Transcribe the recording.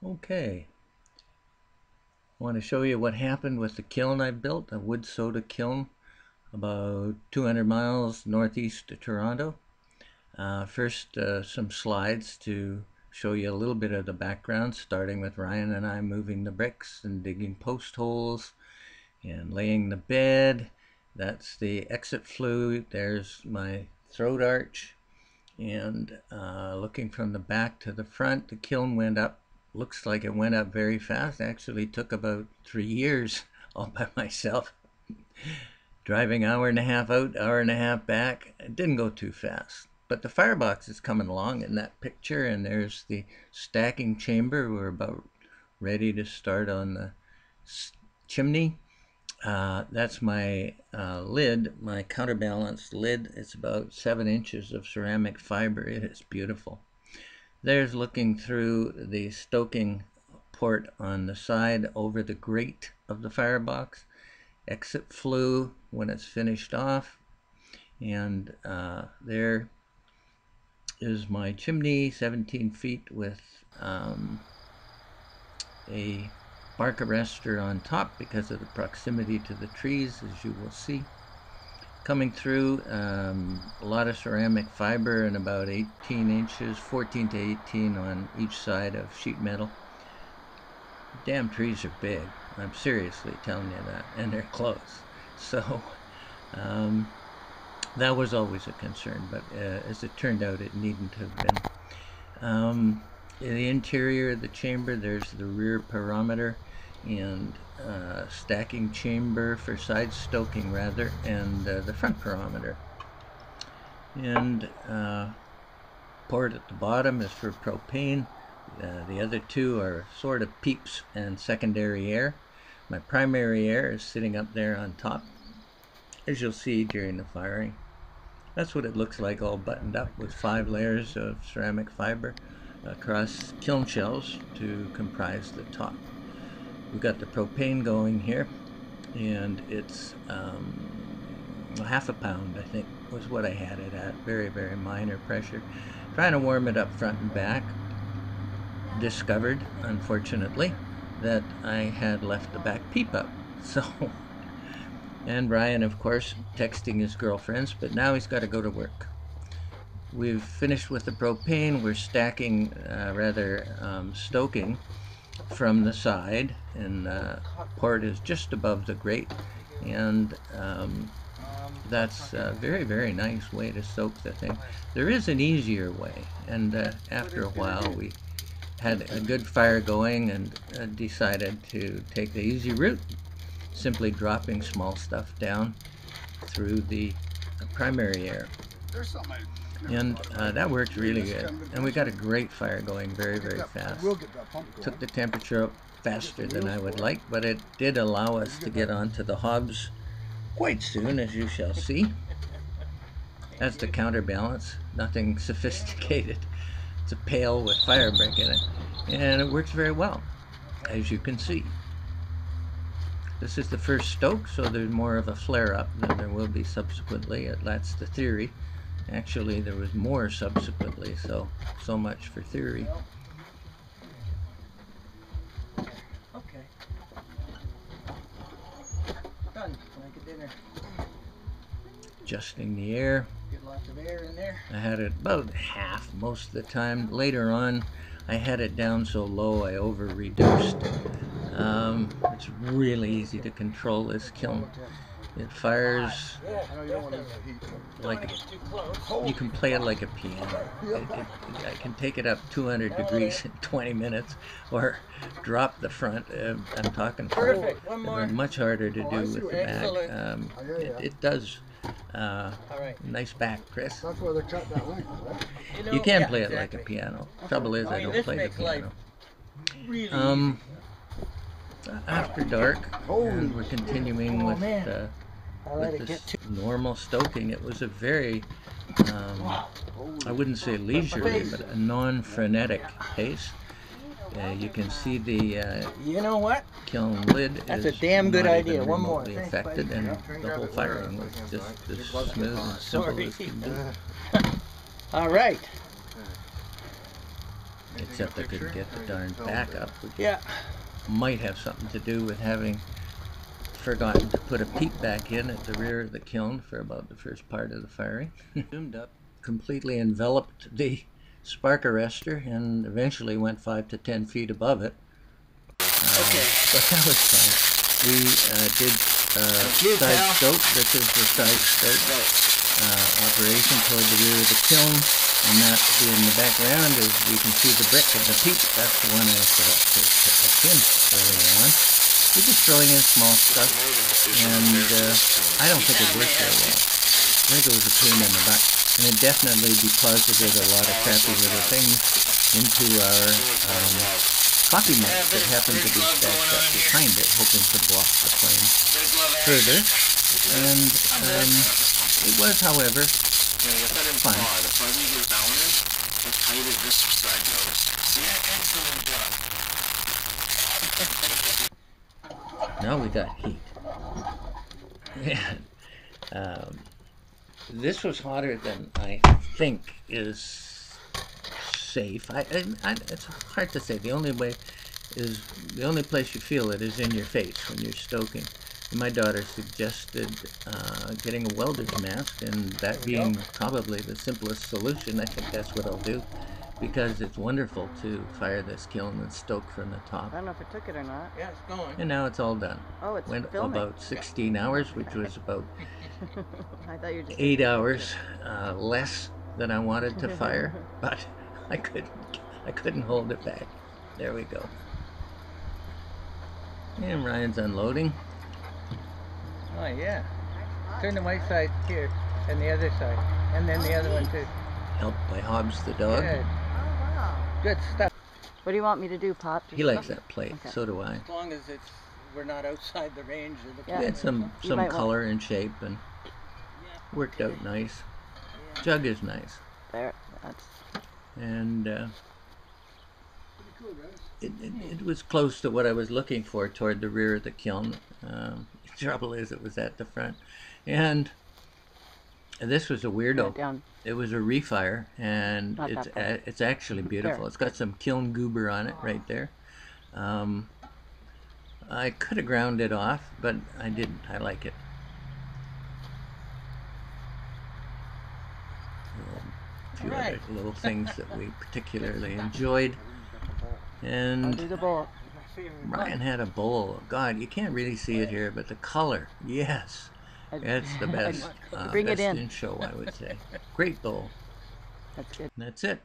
Okay, I want to show you what happened with the kiln I built, a wood soda kiln about 200 miles northeast of Toronto. First, some slides to show you a little bit of the background, starting with Ryan and I moving the bricks and digging post holes and laying the bed. That's the exit flue. There's my throat arch. And looking from the back to the front, the kiln went up. Looks like it went up very fast. Actually took about 3 years all by myself. Driving hour and a half out, hour and a half back. It didn't go too fast. But the firebox is coming along in that picture, and there's the stacking chamber. We're about ready to start on the chimney. That's my lid, my counterbalanced lid. It's about 7 inches of ceramic fiber. It is beautiful. There's looking through the stoking port on the side over the grate of the firebox. Exit flue when it's finished off. And there is my chimney, 17 feet with a bark arrestor on top because of the proximity to the trees, as you will see. Coming through, a lot of ceramic fiber and about 18 inches, 14 to 18 on each side of sheet metal. Damn trees are big. I'm seriously telling you that, and they're close. So that was always a concern, but as it turned out, it needn't have been. In the interior of the chamber, there's the rear pyrometer and stacking chamber for side stoking rather, and the front pyrometer. And port at the bottom is for propane. The other two are sort of peeps and secondary air. My primary air is sitting up there on top, as you'll see during the firing. That's what it looks like, all buttoned up with 5 layers of ceramic fiber across kiln shells to comprise the top. We've got the propane going here, and it's half a pound, I think, was what I had it at. Very, very minor pressure. Trying to warm it up front and back. Discovered, unfortunately, that I had left the back peep up. So, and Ryan, of course, texting his girlfriends, but now he's got to go to work. We've finished with the propane. We're stacking, stoking from the side, and port is just above the grate, and that's a very, very nice way to soak the thing. There is an easier way, and after a while we had a good fire going and decided to take the easy route, simply dropping small stuff down through the primary air. And that worked really good. And we got a great fire going very, very fast. Took the temperature up faster than I would like, but it did allow us to get onto the hobs quite soon, as you shall see. That's the counterbalance, nothing sophisticated. It's a pail with fire brick in it, and it works very well, as you can see. This is the first stoke, so there's more of a flare-up than there will be subsequently. That's the theory. Actually, there was more subsequently, so much for theory. Okay. Done. Make a dinner. Adjusting the air. Get lots of air in there. I had it about half most of the time. Later on, I had it down so low I over-reduced. It's really easy to control this kiln. It fires like you can play it like a piano. I can take it up 200 degrees in 20 minutes, or drop the front. I'm talking Perfect. One more. much harder to do with the back. It does. Nice back, Chris. That's why they cut that length, right? You can play it like a piano. Trouble is, I don't play the piano. Really After dark, and we're continuing with this normal stoking. It was a very, I wouldn't say leisurely, but a non-frenetic pace. You can see the you know what? kiln lid That's is a damn good not idea. even One more. remotely affected, and the whole firing was just as smooth and simple as can be. All right. except I couldn't get the darn backup, which Yeah. might have something to do with having forgotten to put a peep back in at the rear of the kiln for about the first part of the firing. Zoomed up, completely enveloped the spark arrestor, and eventually went 5 to 10 feet above it. Okay. But that was fine. We did side stoke. This is the side stoke operation toward the rear of the kiln, and that in the background is you can see the brick and the peak. That's the one I forgot to put back in earlier on. We're just throwing in small stuff, and I don't think it worked very well. I think it was a pain in the butt, and it definitely deposited a lot of crappy little things into our coffee mug that happened to be stashed up behind it, hoping to block the flame further. And it was, however, fun. Now we got heat. And, this was hotter than I think is safe. It's hard to say. The only place you feel it is in your face when you're stoking. And my daughter suggested getting a welder's mask, and that being probably the simplest solution, I think that's what I'll do, because it's wonderful to fire this kiln and stoke from the top. I don't know if it took it or not. Yeah, it's going. And now it's all done. Oh, it's Went filming. about 16 hours, which was about I thought you were just 8 hours less than I wanted to fire, but I couldn't hold it back. There we go. And Ryan's unloading. Oh, yeah. Turn the white side here, and the other side. And then the other one, too. Helped by Hobbs the dog. Good. Oh, wow. Good stuff. What do you want me to do, Pop? He likes that plate. Okay. So do I. As long as we're not outside the range of the Yeah. It had some You might color and shape, and worked out nice. Jug is nice. There. That's. And Pretty cool, guys. it was close to what I was looking for toward the rear of the kiln. The trouble is it was at the front. And this was a weirdo. Down. It was a refire, and Not that bad. it's actually beautiful. There. It's got some kiln goober on it right there. I could have ground it off, but I didn't. I like it. A few other little things that we particularly enjoyed. I'll And do the bowl. Ryan had a bowl. God, you can't really see it here, but the color, yes. It's the best. Bring it best in. show, I would say. Great bowl. That's good. And that's it.